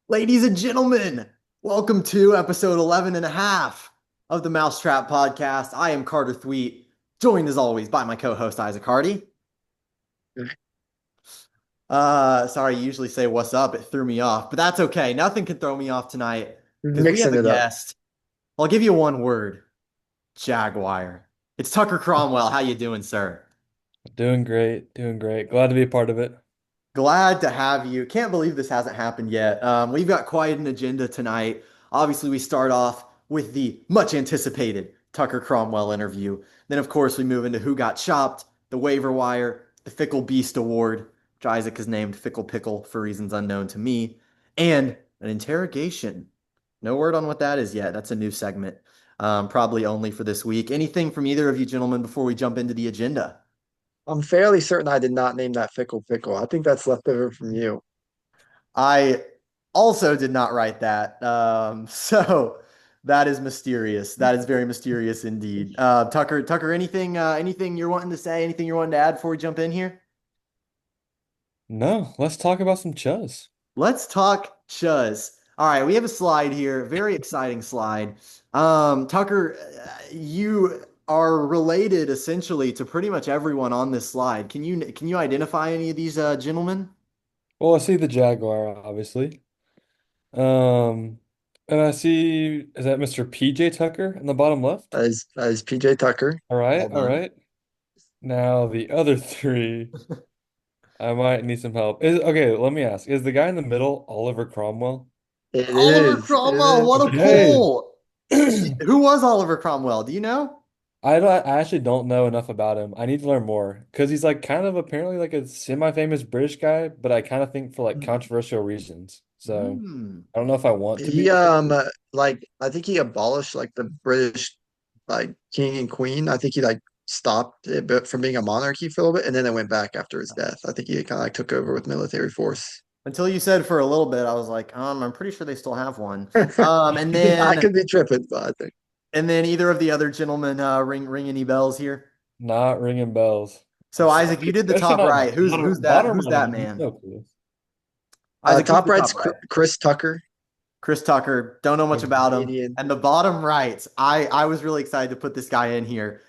Ladies and gentlemen, welcome to episode 11 and a half of the Mousetrap Podcast. I am Carter Thweet, joined as always by my co-host Isaac Hardy. Sorry, you usually say what's up. It threw me off, but that's okay. Nothing can throw me off tonight because we have Mixing a it up. guest. I'll give you one word, Jaguar. It's Tucker Cromwell. How you doing, sir? Doing great, doing great. Glad to be a part of it. Glad to have you. Can't believe this hasn't happened yet. We've got quite an agenda tonight. Obviously, we start off with the much anticipated Tucker Cromwell interview. Then, of course, we move into Who Got Chopped, the waiver wire, the Fickle Beast Award, which Isaac has named Fickle Pickle for reasons unknown to me, and an interrogation. No word on what that is yet. That's a new segment, probably only for this week. Anything from either of you gentlemen before we jump into the agenda? I'm fairly certain I did not name that Fickle Pickle. I think that's left over from you. I also did not write that. So that is mysterious. That is very mysterious indeed. Tucker, anything you're wanting to say? Anything you're wanting to add before we jump in here? No, let's talk about some chuz. Let's talk Chuz. All right, we have a slide here, very exciting slide. Tucker, you are related essentially to pretty much everyone on this slide. Can you identify any of these gentlemen? Well, I see the Jaguar, obviously. Um, and I see, is that Mr. PJ Tucker in the bottom left? Yes. That is PJ Tucker. Well, well All done. right. Now the other three, I might need some help. Okay, let me ask. Is the guy in the middle Oliver Cromwell? Oliver It Cromwell, is. what a Okay. pull! Who was Oliver Cromwell? Do you know? I actually don't know enough about him. I need to learn more because he's like kind of apparently like a semi-famous British guy, but I kind of think for like Hmm. controversial reasons. So Hmm. I don't know if I want to be It- in the picture. like I think he abolished like the British like king and queen. I think he like stopped it from being a monarchy for a little bit, and then it went back after his death. I think he kind of like took over with military force. Until you said for a little bit, I was like, I'm pretty sure they still have one. And I then could be tripping, but I think and then either of the other gentlemen ring any bells here? not ringing bells. So Isaac, you did the Especially top not right. Who's that? bottom Who's right. that He's man? so cool. Isaac, who's Top the right's top right? Chris Tucker, Chris Tucker, don't know much a about him. comedian. And the bottom right, I was really excited to put this guy in here.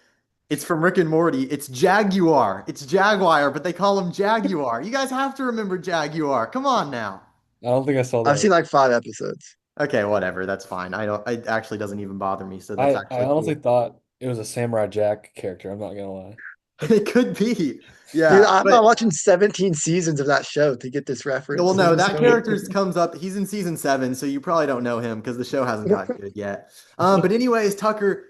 It's from Rick and Morty. It's Jaguar. It's Jaguar, but they call him Jaguar. You guys have to remember Jaguar. Come on now. I don't think I saw I've that. seen like 5 episodes. Okay, whatever. That's fine. I don't. It actually doesn't even bother me. So that's I actually honestly cool. thought it was a Samurai Jack character. I'm not gonna lie. It could be. Dude, Yeah, I'm but not watching 17 seasons of that show to get this well, reference. no, I'm that sorry. character comes up. He's in season 7, so you probably don't know him because the show hasn't gotten good yet. But anyways, Tucker,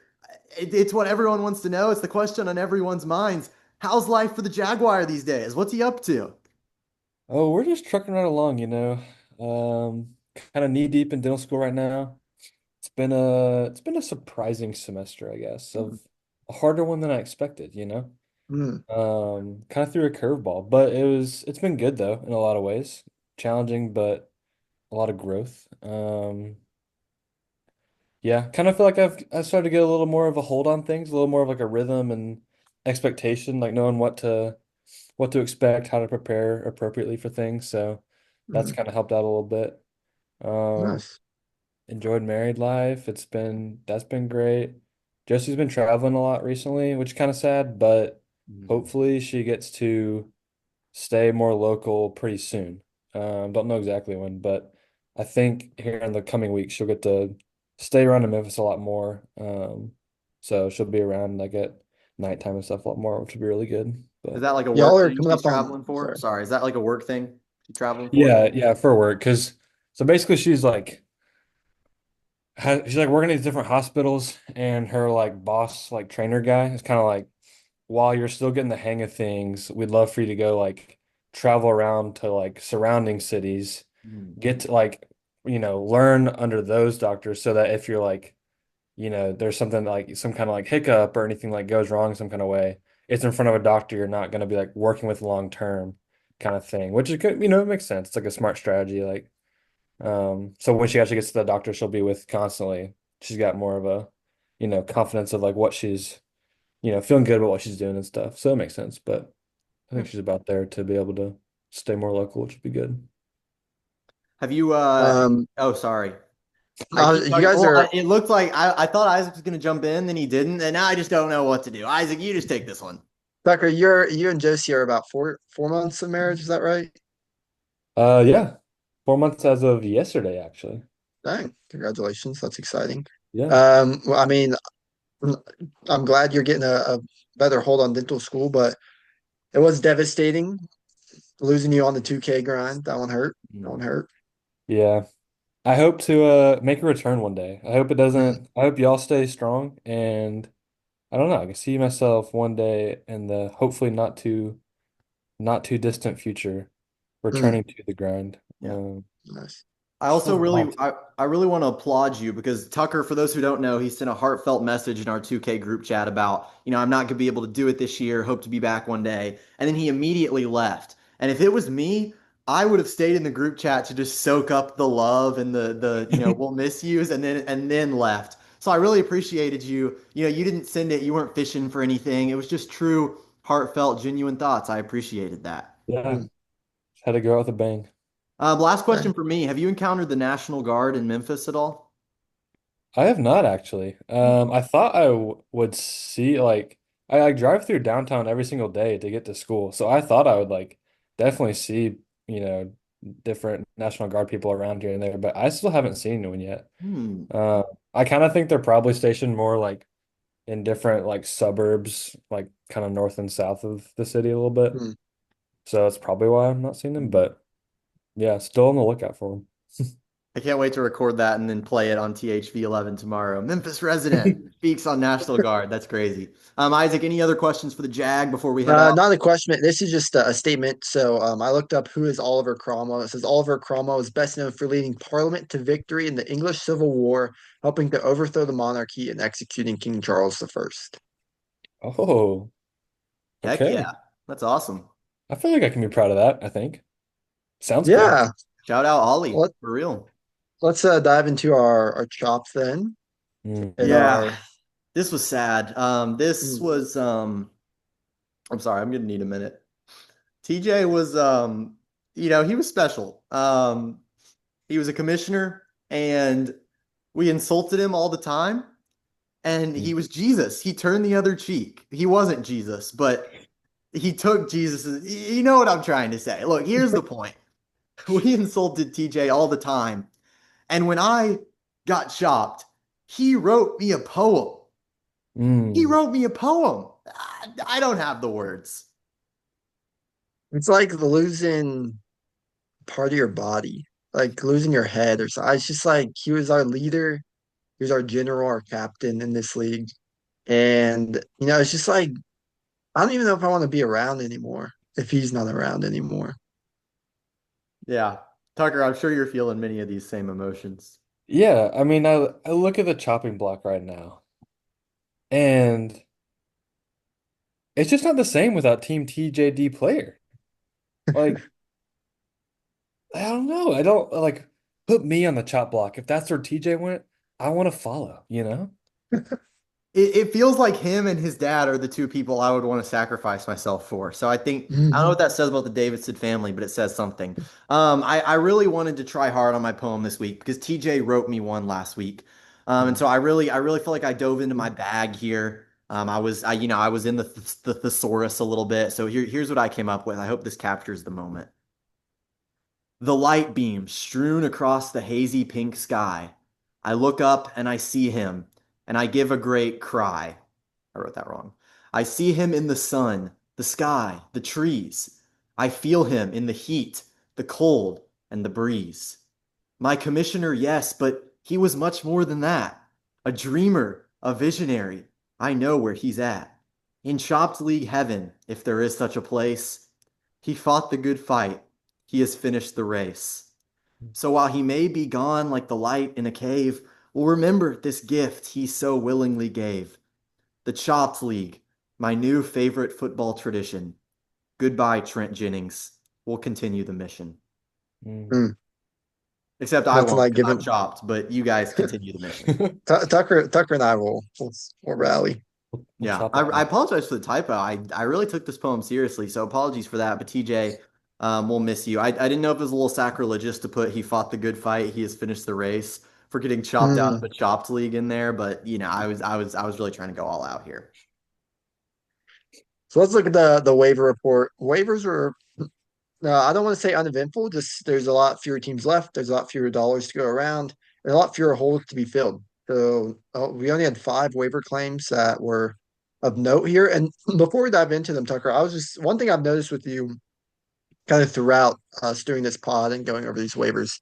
it's what everyone wants to know. It's the question on everyone's minds. How's life for the Jaguar these days? What's he up to? Oh, we're just trucking right along, kind of knee deep in dental school right now. It's been a surprising semester, I guess, Hmm. of a harder one than I expected, Hmm. Kind of threw a curveball, but it's been good though in a lot of ways. Challenging, but a lot of growth. Yeah, kind of feel like I started to get a little more of a hold on things, a little more of like a rhythm and expectation, like knowing what to expect, how to prepare appropriately for things. So that's Hmm. kind of helped out a little bit. Um, Nice. enjoyed married life. That's been great. Josie's been traveling a lot recently, which is kind of sad, but Hmm. hopefully she gets to stay more local pretty soon. Don't know exactly when, but I think here in the coming weeks she'll get to stay around in Memphis a lot more. So she'll be around like at nighttime and stuff a lot more, which would be really good. Is But that like a y'all work are thing coming she's up on, traveling for? sorry. Sorry, is that like a work thing she's traveling for? Yeah, for work. Cause so basically she's like working at these different hospitals and her like boss, like trainer guy is kind of like, while you're still getting the hang of things, we'd love for you to go like travel around to like surrounding cities, Hmm. get to like, learn under those doctors so that if you're like, there's something like some kind of like hiccup or anything like goes wrong some kind of way, it's in front of a doctor you're not going to be like working with long term kind of thing, which is good, it makes sense. It's like a smart strategy. Like, so when she actually gets to the doctor she'll be with constantly, she's got more of a, confidence of like what she's, feeling good about what she's doing and stuff. So it makes sense. But I think she's about there to be able to stay more local, which would be good. Have you Um, oh sorry. I keep you talking. guys Well, are it looked like I thought Isaac was going to jump in, then he didn't, and now I just don't know what to do. Isaac, you just take this one. Tucker. You and Josie are about four months of marriage. Is that right? Yeah. 4 months as of yesterday, actually. Dang, congratulations. That's exciting. Yeah. Well, I mean, I'm glad you're getting a better hold on dental school, but it was devastating losing you on the 2K grind. That one hurt. That one Hmm. hurt. Yeah. I hope to make a return one day. Mm, I hope y'all stay strong and I don't know, I can see myself one day in the hopefully not too distant future mm, returning to the grind. Yeah. nice. I also Oh, really wow. I really want to applaud you because Tucker, for those who don't know, he sent a heartfelt message in our 2K group chat about, I'm not going to be able to do it this year, hope to be back one day. And then he immediately left. And if it was me, I would have stayed in the group chat to just soak up the love and we'll miss yous and then left. So I really appreciated you. You didn't send it, you weren't fishing for anything. It was just true, heartfelt, genuine thoughts. I appreciated that. Yeah. Mm, Had to go out with a bang. Last question dang. for me. Have you encountered the National Guard in Memphis at all? I have not actually. I thought I w would see like I like drive through downtown every single day to get to school. So I thought I would like definitely see, you know, different National Guard people around here and there, but I still haven't seen one yet. Hmm. Uh, I kind of think they're probably stationed more like in different like suburbs, like kind of north and south of the city a little bit. Mm. So that's probably why I'm not seeing them. Hmm. But yeah, still on the lookout for them. I can't wait to record that and then play it on THV11 tomorrow. Memphis resident speaks on National Guard. That's crazy. Isaac, any other questions for the Jag before we head off? Not a question. This is just a statement. So I looked up who is Oliver Cromwell. It says Oliver Cromwell is best known for leading Parliament to victory in the English Civil War, helping to overthrow the monarchy and executing King Charles I. Oh, Heck yeah. okay. That's awesome. I feel like I can be proud of that, I think. Sounds cool. Yeah. Shout out Ollie, Let, for real. let's dive into our chop then. Mm. And Yeah, our this was sad. This mm, was I'm sorry, I'm gonna need a minute. TJ was he was special. He was a commissioner and we insulted him all the time. And he Mm. was Jesus. He turned the other cheek. He wasn't Jesus, but he took Jesus. You know what I'm trying to say. Look, here's the point. We insulted TJ all the time. And when I got chopped, he wrote me a poem. He Mm. wrote me a poem. I don't have the words. it's like losing part of your body, like losing your head or something. It's just like he was our leader, he was our general, our captain in this league. And it's just like I don't even know if I want to be around anymore if he's not around anymore. Yeah. Tucker, I'm sure you're feeling many of these same emotions. Yeah, I mean, I look at the chopping block right now, and it's just not the same without Team TJD player. Like, I don't know. I don't like put me on the chop block. If that's where TJ went, I want to follow, you know? It feels like him and his dad are the two people I would want to sacrifice myself for. So I don't know Mhm. what that says about the Davidson family, but it says something. I really wanted to try hard on my poem this week because TJ wrote me one last week. And so I really feel like I dove into my bag here. I was in the thesaurus a little bit. So here's what I came up with. I hope this captures the moment. The light beams strewn across the hazy pink sky. I look up and I see him, and I give a great cry. I wrote that wrong. I see him in the sun, the sky, the trees. I feel him in the heat, the cold, and the breeze. My commissioner, yes, but he was much more than that. A dreamer, a visionary. I know where he's at. In Chopped League heaven, if there is such a place. He fought the good fight. He has finished the race. So while he may be gone like the light in a cave, we'll remember this gift he so willingly gave. The Chopped League, my new favorite football tradition. Goodbye, Trent Jennings. We'll continue the mission. Mm. Mm. Except I Nothing won't like because I'm giving chopped, but you guys continue the mission. Tucker and I will rally. We'll Yeah, chop I it up. apologize for the typo. I really took this poem seriously, so apologies for that. But TJ, We'll miss you. I didn't know if it was a little sacrilegious to put he fought the good fight, he has finished the race for getting chopped out of Mm. the chopped league in there, but I was really trying to go all out here. So let's look at the waiver report. Waivers were I don't want to say uneventful. Just there's a lot fewer teams left. There's a lot fewer dollars to go around, and a lot fewer holes to be filled. So we only had five waiver claims that were of note here. And before we dive into them, Tucker, I was just one thing I've noticed with you kind of throughout us doing this pod and going over these waivers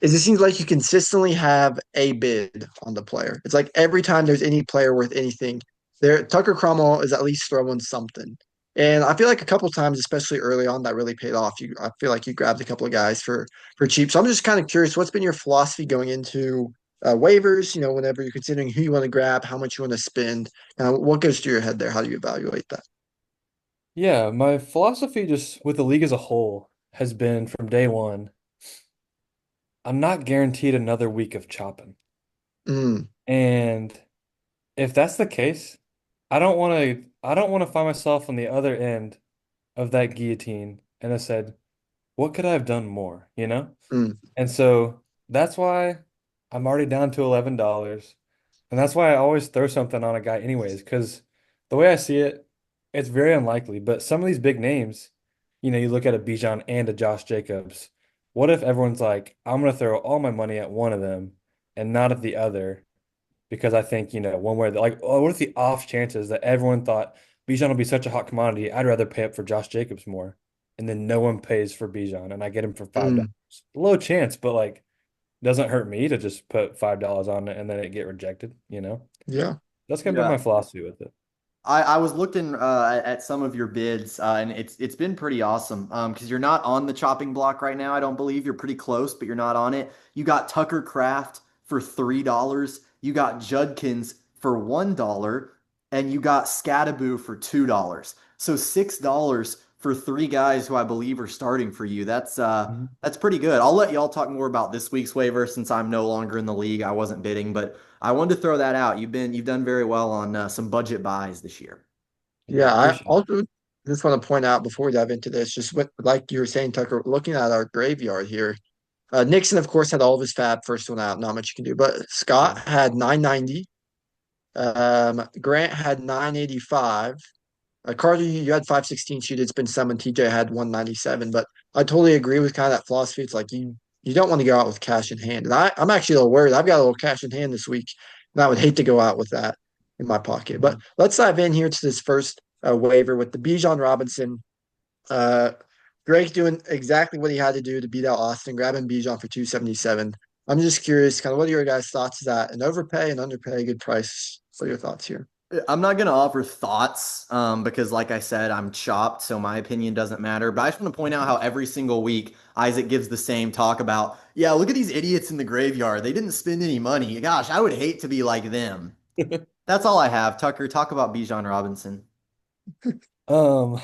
is it seems like you consistently have a bid on the player. It's like every time there's any player worth anything, there Tucker Cromwell is at least throwing something. And I feel like a couple times, especially early on, that really paid off. I feel like you grabbed a couple of guys for cheap. So I'm just kind of curious, what's been your philosophy going into waivers? You know, whenever you're considering who you want to grab, how much you want to spend, what goes through your head there? How do you evaluate that? Yeah, my philosophy just with the league as a whole has been from day one, I'm not guaranteed another week of chopping. Mm, And if that's the case, I don't want to find myself on the other end of that guillotine and I said, what could I have done more, you know? mm, And so that's why I'm already down to $11. And that's why I always throw something on a guy anyways, because the way I see it, it's very unlikely. But some of these big names, you look at a Bijan and a Josh Jacobs. What if everyone's like, I'm gonna throw all my money at one of them and not at the other? Because I think, one way like, oh, what if the off chances that everyone thought Bijan will be such a hot commodity, I'd rather pay up for Josh Jacobs more. And then no one pays for Bijan and I get him for $5. mm. Low chance, but like doesn't hurt me to just put $5 on it and then it get rejected. Yeah. That's kind of been Yeah. my philosophy with it. I was looking at some of your bids, and it's been pretty awesome. Because you're not on the chopping block right now. I don't believe you're pretty close, but you're not on it. You got Tucker Craft for $3. You got Judkins for $1, and you got Scadaboo for $2. So $6 for three guys who I believe are starting for you. Mhm. That's pretty good. I'll let y'all talk more about this week's waiver since I'm no longer in the league. I wasn't bidding, but I wanted to throw that out. You've done very well on some budget buys this year. Yeah, Yeah, I appreciate it. also just want to point out before we dive into this, just what like you were saying, Tucker, looking at our graveyard here. Nixon, of course, had all of his fab first one out, not much you can do. But Yeah. Scott had 990. Grant had 985. Carter, you had 516 shoot. It's been some, and TJ had 197. But I totally agree with kind of that philosophy. It's like you don't want to go out with cash in hand. And I'm actually a little worried. I've got a little cash in hand this week, and I would hate to go out with that in my pocket. But Mhm. let's dive in here to this first waiver with the Bijan Robinson. Uh, Drake doing exactly what he had to do to beat out Austin, grabbing Bijan for 277. I'm just curious, kind of what are your guys' thoughts? Is that an overpay, an underpay, good price? What are your thoughts here? I'm not going to offer thoughts because, like I said, I'm chopped, so my opinion doesn't matter. But I just want to point out how every single week Isaac gives the same talk about, yeah, look at these idiots in the graveyard. They didn't spend any money. Gosh, I would hate to be like them. That's all I have. Tucker, talk about Bijan Robinson. Um,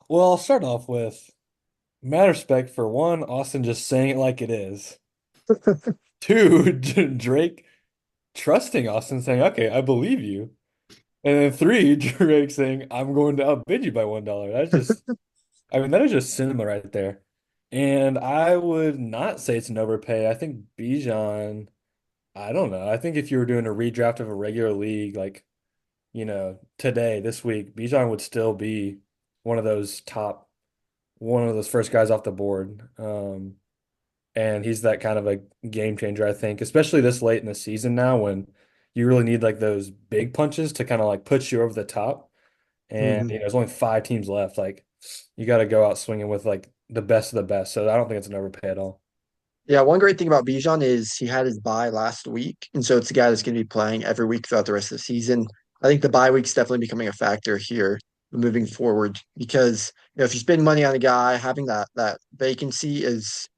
well, I'll start off with mad respect for one, Austin just saying it like it is. Two, Drake trusting Austin, saying, "Okay, I believe you." And then three, Drake saying, "I'm going to outbid you by $1." I mean, that is just cinema right there. And I would not say it's an overpay. I think Bijan, I don't know. I think if you were doing a redraft of a regular league, like, today, this week, Bijan would still be one of those top, one of those first guys off the board. And he's that kind of a game changer, I think, especially this late in the season now when you really need like those big punches to kind of like put you over the top. And Mhm. there's only five teams left. Like you got to go out swinging with like the best of the best. So I don't think it's an overpay at all. Yeah, one great thing about Bijan is he had his bye last week, and so it's a guy that's going to be playing every week throughout the rest of the season. I think the bye week's definitely becoming a factor here moving forward because if you spend money on a guy, having that vacancy is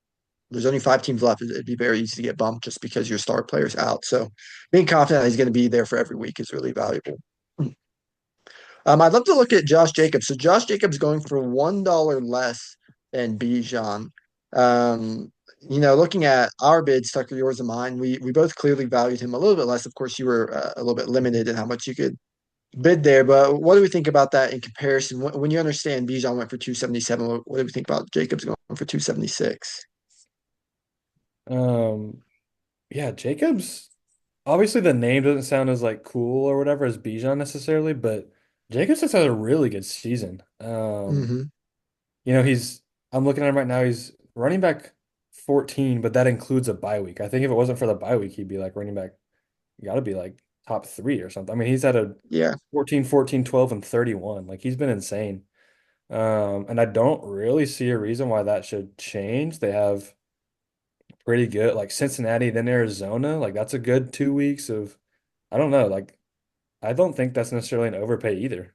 there's only five teams left. It'd be very easy to get bumped just because your star player's out. So being confident that he's going to be there for every week is really valuable. I'd love to look at Josh Jacobs. So Josh Jacobs going for $1 less than Bijan. Looking at our bids, Tucker, yours and mine, we both clearly valued him a little bit less. Of course, you were a little bit limited in how much you could bid there, but what do we think about that in comparison? When you understand Bijan went for 277, what do we think about Jacobs going for 276? Um, yeah, Jacobs. Obviously, the name doesn't sound as like cool or whatever as Bijan necessarily, but Jacobs has had a really good season. Hmm. He's I'm looking at him right now. He's running back 14, but that includes a bye week. I think if it wasn't for the bye week, he'd be like running back, got to be like top three or something. I mean, he's had a Yeah. 14, 14, 12, and 31. Like he's been insane. And I don't really see a reason why that should change. They have pretty good, like Cincinnati, then Arizona. Like that's a good 2 weeks of, I don't know. Like I don't think that's necessarily an overpay either.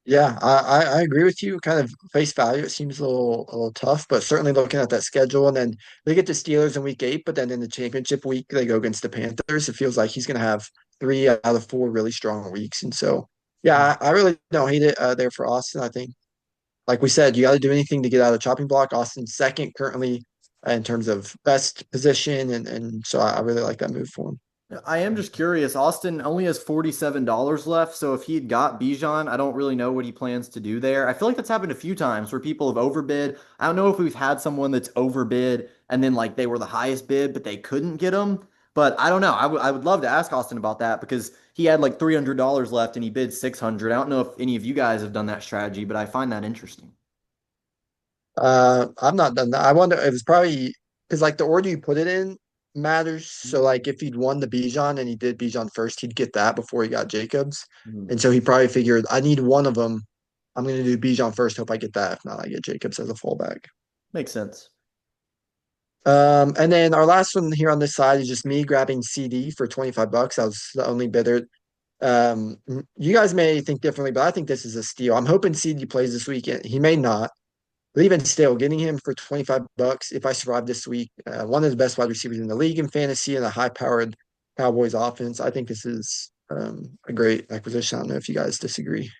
Yeah, I agree with you. Kind of face value, it seems a little tough, but certainly looking at that schedule, and then they get the Steelers in week 8, but then in the championship week they go against the Panthers. It feels like he's going to have 3 out of 4 really strong weeks, and so yeah, I really don't hate it there for Austin. I think, like we said, you got to do anything to get out of the chopping block. Austin's second currently in terms of best position, and so I really like that move for him. I am just curious. Austin only has $47 left, so if he had got Bijan, I don't really know what he plans to do there. I feel like that's happened a few times where people have overbid. I don't know if we've had someone that's overbid and then like they were the highest bid, but they couldn't get him. But I don't know. I would love to ask Austin about that because he had like $300 left and he bid 600. I don't know if any of you guys have done that strategy, but I find that interesting. I've not done that. I wonder it was probably because like the order you put it in matters. So like if he'd won the Bijan and he did Bijan first, he'd get that before he got Jacobs. Mhm. And so he probably figured I need one of them. I'm going to do Bijan first. Hope I get that. If not, I get Jacobs as a fallback. Makes sense. And then our last one here on this side is just me grabbing CD for 25 bucks. I was the only bidder. You guys may think differently, but I think this is a steal. I'm hoping CD plays this weekend. He may not. But even still, getting him for 25 bucks, if I survive this week, one of the best wide receivers in the league in fantasy and a high powered Cowboys offense, I think this is a great acquisition. I don't know if you guys disagree.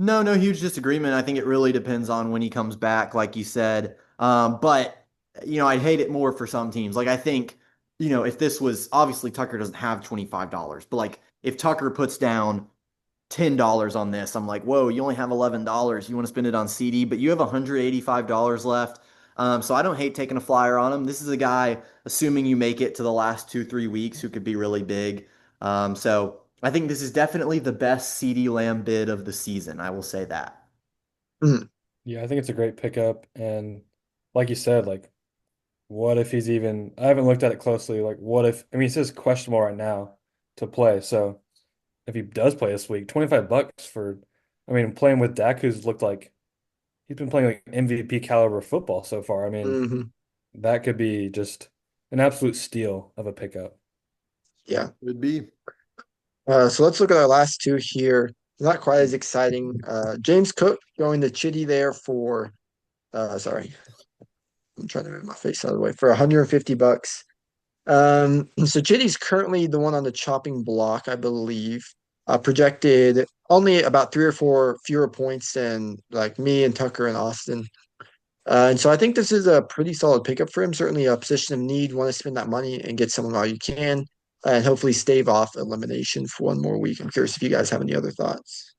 No, no huge disagreement. I think it really depends on when he comes back, like you said. But I'd hate it more for some teams. Like I think, if this was obviously Tucker doesn't have $25, but like if Tucker puts down $10 on this, I'm like, whoa, you only have $11. You want to spend it on CD, but you have $185 left. So I don't hate taking a flyer on him. This is a guy, assuming you make it to the last 2, 3 weeks, who could be really big. So I think this is definitely the best CD Lamb bid of the season. I will say that. Mhm. Yeah, I think it's a great pickup. And like you said, like, what if he's even, I haven't looked at it closely. Like, what if, I mean, it says questionable right now to play. So if he does play this week, 25 bucks for, I mean, playing with Dak, who's looked like he's been playing like MVP caliber football so far. I mean, Mhm. that could be just an absolute steal of a pickup. Yeah. Would be. So let's look at our last two here. Not quite as exciting. James Cook going to Chitty there for, sorry, I'm trying to move my face out of the way, for 150 bucks. So Chitty's currently the one on the chopping block, I believe. Projected only about 3 or 4 fewer points than like me and Tucker and Austin. And so I think this is a pretty solid pickup for him. Certainly a position of need. Want to spend that money and get someone while you can, and hopefully stave off elimination for one more week. I'm curious if you guys have any other thoughts.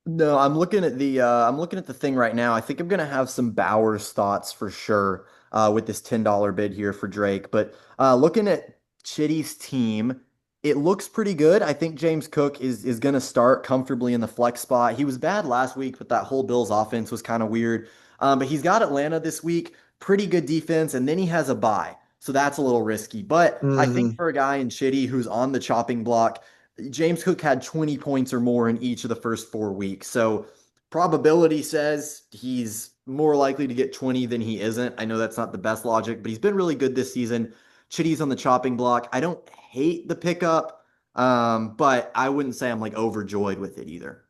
No, I'm looking at the thing right now. I think I'm gonna have some Bowers thoughts for sure with this $10 bid here for Drake. But looking at Chitty's team, it looks pretty good. I think James Cook is gonna start comfortably in the flex spot. He was bad last week, but that whole Bills offense was kind of weird. But he's got Atlanta this week, pretty good defense, and then he has a bye. So that's a little risky. But I think Hmm. for a guy in Chitty who's on the chopping block, James Cook had 20 points or more in each of the first 4 weeks. So probability says he's more likely to get 20 than he isn't. I know that's not the best logic, but he's been really good this season. Chitty's on the chopping block. I don't hate the pickup, but I wouldn't say I'm like overjoyed with it either.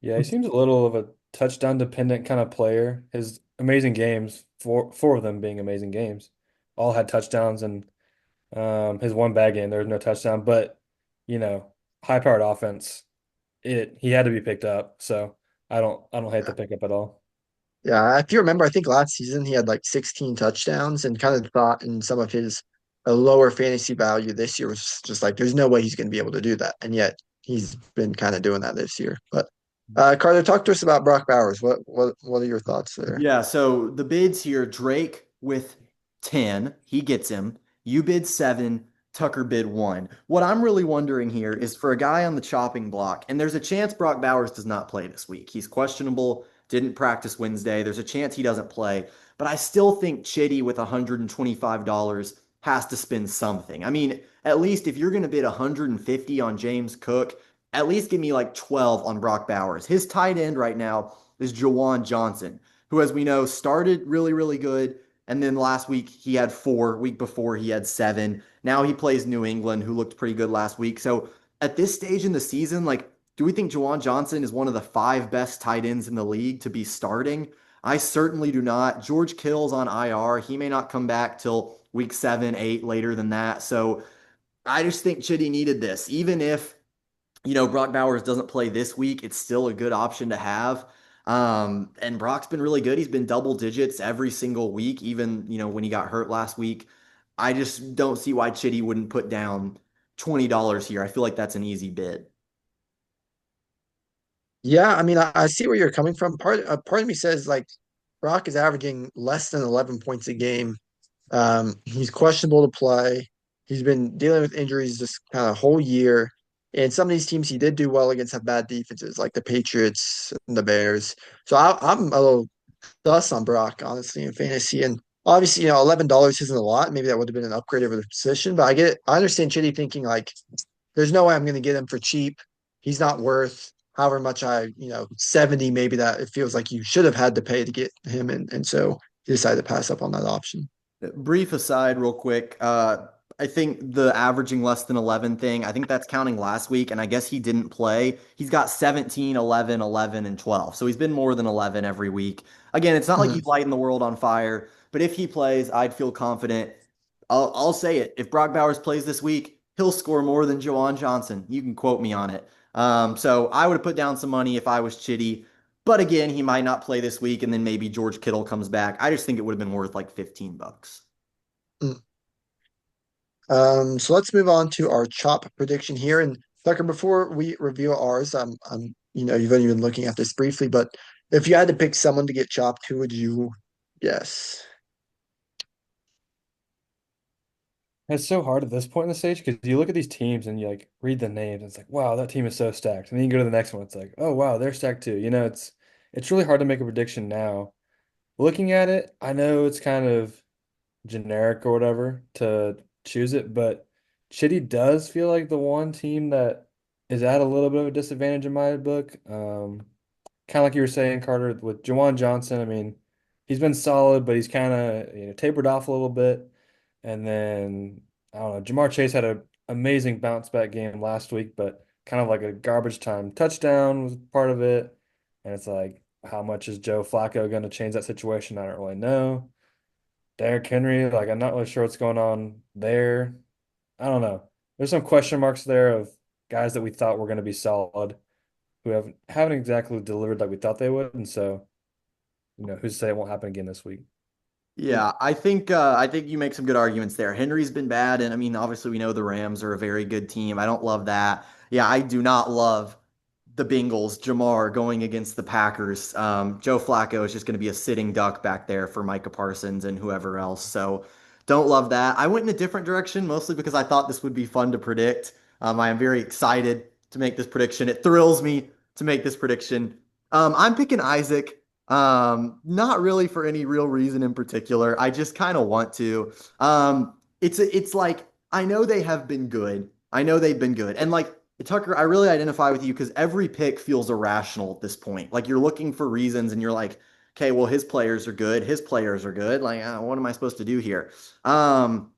Yeah, he seems a little of a touchdown dependent kind of player. His amazing games, four of them being amazing games, all had touchdowns, and his one bad game there was no touchdown. But you know, high powered offense, it he had to be picked up. So I don't hate the pickup at all. Yeah, if you remember, I think last season he had like 16 touchdowns and kind of thought in some of his a lower fantasy value this year was just like there's no way he's going to be able to do that, and yet he's been kind of doing that this year. But Carter, talk to us about Brock Bowers. What are your thoughts there? Yeah, so the bids here, Drake with 10, he gets him. You bid 7, Tucker bid 1. What I'm really wondering here is for a guy on the chopping block, and there's a chance Brock Bowers does not play this week. He's questionable, didn't practice Wednesday. There's a chance he doesn't play, but I still think Chitty with $125 has to spend something. I mean, at least if you're going to bid 150 on James Cook, at least give me like 12 on Brock Bowers. His tight end right now is Jawan Johnson, who, as we know, started really, really good. And then last week he had 4. Week before he had 7. Now he plays New England, who looked pretty good last week. So at this stage in the season, like, do we think Jawan Johnson is one of the 5 best tight ends in the league to be starting? I certainly do not. George Kittle's on IR. He may not come back till week 7, 8, later than that. So I just think Chitty needed this. Even if Brock Bowers doesn't play this week, it's still a good option to have. And Brock's been really good. He's been double digits every single week, even, when he got hurt last week. I just don't see why Chitty wouldn't put down $20 here. I feel like that's an easy bid. Yeah, I mean, I see where you're coming from. Part of me says like Brock is averaging less than 11 points a game. He's questionable to play. He's been dealing with injuries this kind of whole year. And some of these teams he did do well against have bad defenses, like the Patriots and the Bears. So I'm a little thus on Brock, honestly, in fantasy. And obviously, $11 isn't a lot. Maybe that would have been an upgrade over the position. But I get it. I understand Chitty thinking like, there's no way I'm going to get him for cheap. He's not worth however much 70 maybe that it feels like you should have had to pay to get him. And so he decided to pass up on that option. Brief aside, real quick. I think the averaging less than 11 thing, I think that's counting last week, and I guess he didn't play. He's got 17, 11, 11, and 12. So he's been more than 11 every week. Again, it's not like Mhm. he's lighting the world on fire, but if he plays, I'd feel confident. I'll say it. If Brock Bowers plays this week, he'll score more than Jawan Johnson. You can quote me on it. So I would have put down some money if I was Chitty. But again, he might not play this week, and then maybe George Kittle comes back. I just think it would have been worth like 15 bucks. Mm. So let's move on to our chop prediction here. And Tucker, before we reveal ours, you've only been looking at this briefly, but if you had to pick someone to get chopped, who would you guess? It's so hard at this point in the stage because you look at these teams and you like read the names. And it's like, wow, that team is so stacked. And then you go to the next one. It's like, oh wow, they're stacked too. It's really hard to make a prediction now. Looking at it, I know it's kind of generic or whatever to choose it, but Chitty does feel like the one team that is at a little bit of a disadvantage in my book. Kind of like you were saying, Carter, with Jawan Johnson. I mean, he's been solid, but he's kind of tapered off a little bit. And then I don't know, Jamar Chase had an amazing bounce back game last week, but kind of like a garbage time touchdown was part of it. And it's like, how much is Joe Flacco going to change that situation? I don't really know. Derrick Henry, like I'm not really sure what's going on there. I don't know. There's some question marks there of guys that we thought were going to be solid who haven't exactly delivered like we thought they would, and so who's to say it won't happen again this week? Yeah, I think you make some good arguments there. Henry's been bad, and I mean, obviously we know the Rams are a very good team. I don't love that. Yeah, I do not love the Bengals, Jamar going against the Packers. Joe Flacco is just going to be a sitting duck back there for Micah Parsons and whoever else. So don't love that. I went in a different direction, mostly because I thought this would be fun to predict. I am very excited to make this prediction. It thrills me to make this prediction. I'm picking Isaac. Not really for any real reason in particular. I just kind of want to. It's like I know they have been good. I know they've been good. And like Tucker, I really identify with you because every pick feels irrational at this point. Like you're looking for reasons and you're like, okay, well, his players are good. His players are good. Like, what am I supposed to do here? Um,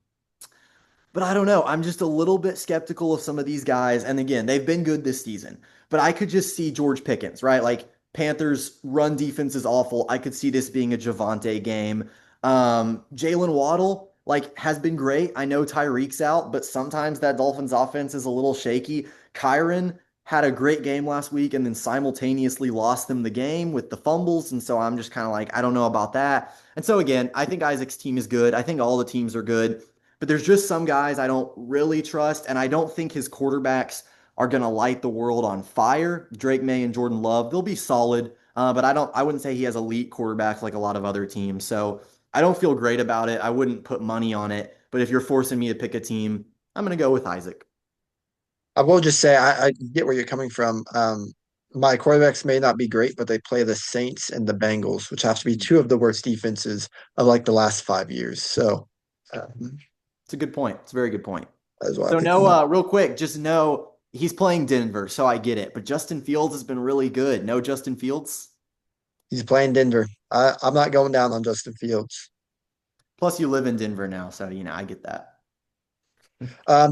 but I don't know. I'm just a little bit skeptical of some of these guys. And again, they've been good this season. But I could just see George Pickens, right? Like Panthers run defense is awful. I could see this being a Javante game. Jalen Waddle, like, has been great. I know Tyreek's out, but sometimes that Dolphins offense is a little shaky. Kyron had a great game last week and then simultaneously lost them the game with the fumbles. And so I'm just kind of like, I don't know about that. And so again, I think Isaac's team is good. I think all the teams are good. but there's just some guys I don't really trust, and I don't think his quarterbacks are going to light the world on fire. Drake May and Jordan Love, they'll be solid, but I wouldn't say he has elite quarterbacks like a lot of other teams. So I don't feel great about it. I wouldn't put money on it, but if you're forcing me to pick a team, I'm going to go with Isaac. I will just say I get where you're coming from. My quarterbacks may not be great, but they play the Saints and the Bengals, which have to be two of the worst defenses of like the last 5 years. So It's a good point. It's a very good point. that's why I So picked them up. no, real quick, just know he's playing Denver, so I get it. But Justin Fields has been really good. No Justin Fields. He's playing Denver. I'm not going down on Justin Fields. Plus, you live in Denver now, so I get that.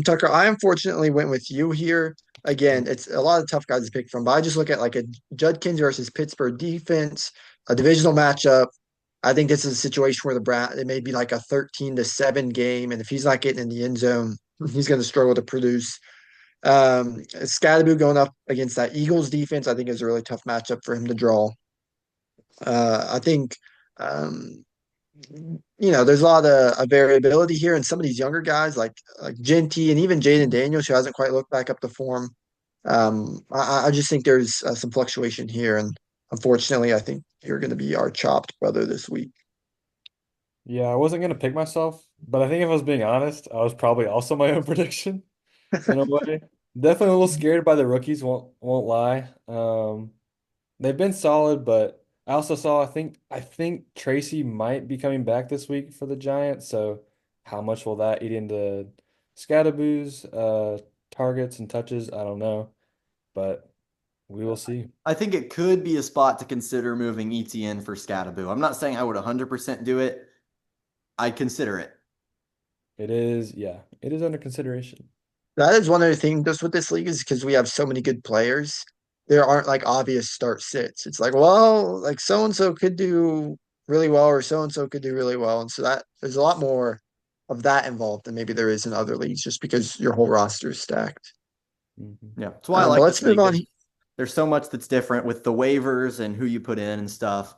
Tucker, I unfortunately went with you here. Again, it's a lot of tough guys to pick from, but I just look at like a Judkins versus Pittsburgh defense, a divisional matchup. I think this is a situation where the Brown it may be like a 13-7 game, and if he's not getting in the end zone, he's going to struggle to produce. Scadaboo going up against that Eagles defense, I think is a really tough matchup for him to draw. I think um, there's a lot of variability here, and some of these younger guys like Genty and even Jaden Daniels, who hasn't quite looked back up to form. I just think there's some fluctuation here, and unfortunately, I think you're going to be our chopped brother this week. Yeah, I wasn't gonna pick myself, but I think if I was being honest, I was probably also my own prediction in a way. Definitely a little scared by the rookies, won't lie. They've been solid, but I also saw I think Tracy might be coming back this week for the Giants. So how much will that eat into Scadaboo's targets and touches? I don't know, but we will see. I think it could be a spot to consider moving ETN for Scattaboo. I'm not saying I would 100% do it. I'd consider it. Yeah, it is under consideration. That is one of the things just with this league is because we have so many good players. There aren't like obvious start sits. It's like, well, like so and so could do really well, or so and so could do really well, and so that there's a lot more of that involved than maybe there is in other leagues, just because your whole roster is stacked. Mhm. Yeah, that's why I But like let's this move league. on. There's so much that's different with the waivers and who you put in and stuff.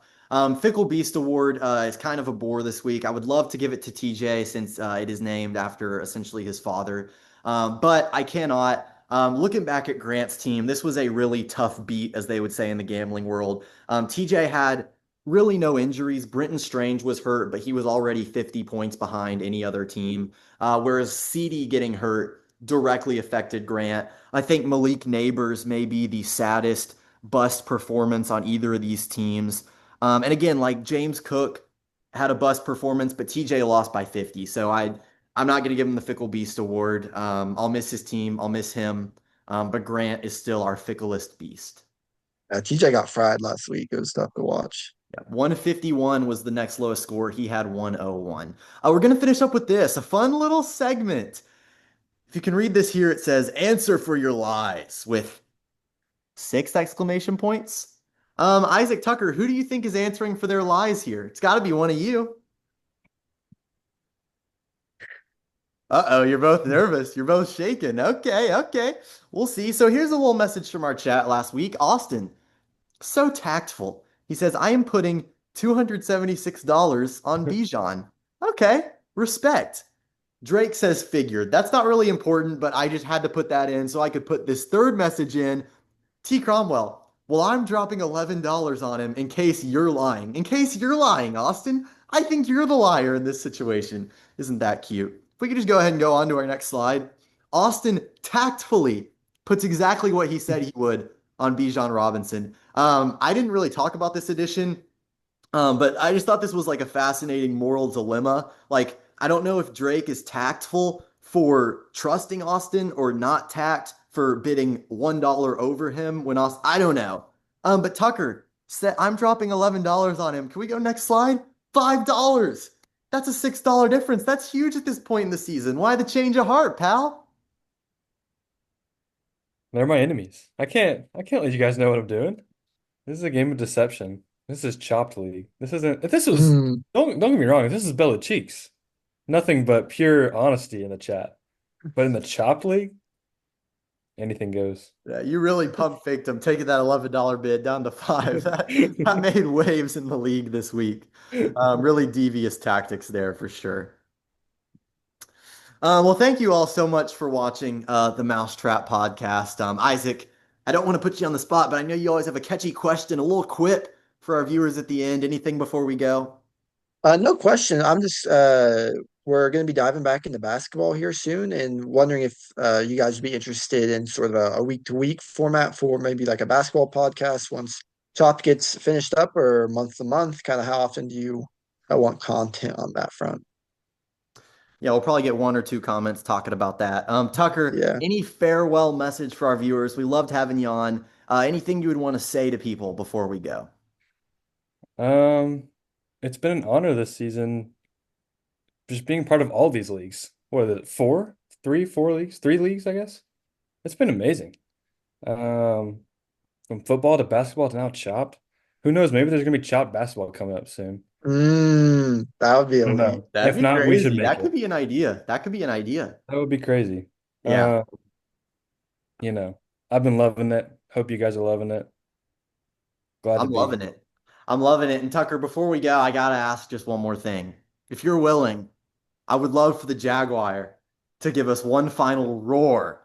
Fickle Beast Award is kind of a bore this week. I would love to give it to TJ since it is named after essentially his father, but I cannot. Looking back at Grant's team, this was a really tough beat, as they would say in the gambling world. TJ had really no injuries. Brenton Strange was hurt, but he was already 50 points behind any other team, whereas CD getting hurt directly affected Grant. I think Malik Neighbors may be the saddest bust performance on either of these teams. And again, like James Cook had a bust performance, but TJ lost by 50. So I'm not going to give him the Fickle Beast award. I'll miss his team. I'll miss him. But Grant is still our ficklest beast. TJ got fried last week. It was tough to watch. Yeah, 151 was the next lowest score. He had 101. We're going to finish up with this, a fun little segment. If you can read this here, it says answer for your lies with 6 exclamation points. Isaac Tucker, who do you think is answering for their lies here? It's got to be one of you. Uh-oh, you're both nervous. You're both shaking. Okay, okay. We'll see. So here's a little message from our chat last week. Austin, so tactful. He says, I am putting $276 on Bijan. Okay, respect. Drake says figured. That's not really important, but I just had to put that in so I could put this third message in. T. Cromwell. Well, I'm dropping $11 on him in case you're lying. In case you're lying, Austin. I think you're the liar in this situation. Isn't that cute? If we could just go ahead and go on to our next slide. Austin tactfully puts exactly what he said he would on Bijan Robinson. I didn't really talk about this edition, but I just thought this was like a fascinating moral dilemma. Like, I don't know if Drake is tactful for trusting Austin or not tact for bidding $1 over him when Austin, I don't know. But Tucker said, I'm dropping $11 on him. Can we go next slide? $5. That's a $6 difference. That's huge at this point in the season. Why the change of heart, pal? They're my enemies. I can't let you guys know what I'm doing. This is a game of deception. This is chopped league. This isn't if this was don't get me wrong, if this is Bella Cheeks. Nothing but pure honesty in the chat. But in the chopped league, anything goes. Yeah, you really pump faked him, taking that $11 bid down to five. That made waves in the league this week. Really devious tactics there for sure. Well, thank you all so much for watching the Mousetrap podcast. Isaac, I don't want to put you on the spot, but I know you always have a catchy question, a little quip for our viewers at the end. Anything before we go? No question. I'm just we're going to be diving back into basketball here soon, and wondering if you guys would be interested in sort of a week-to-week format for maybe like a basketball podcast once Chop gets finished up, or month to month. Kind of how often do you want content on that front? Yeah, we'll probably get one or two comments talking about that. Tucker, Yeah. any farewell message for our viewers? We loved having you on. Anything you would want to say to people before we go? Um, it's been an honor this season, just being part of all these leagues. What is it, four, three, four leagues, three leagues, I guess. It's been amazing. Um, from football to basketball to now chopped. Who knows? Maybe there's gonna be chopped basketball coming up soon. That would be I don't elite. know. That'd If be not, we should crazy. make That could it. be an idea. That could be an idea. That would be crazy. Yeah, Uh, you know, I've been loving it. Hope you guys are loving it. Glad to I'm be loving here. it. I'm loving it. And Tucker, before we go, I gotta ask just one more thing. If you're willing, I would love for the Jaguar to give us one final roar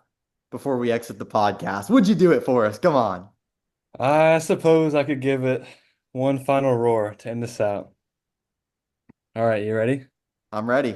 before we exit the podcast. Would you do it for us? Come on. I suppose I could give it one final roar to end this out. All right, you ready? I'm ready.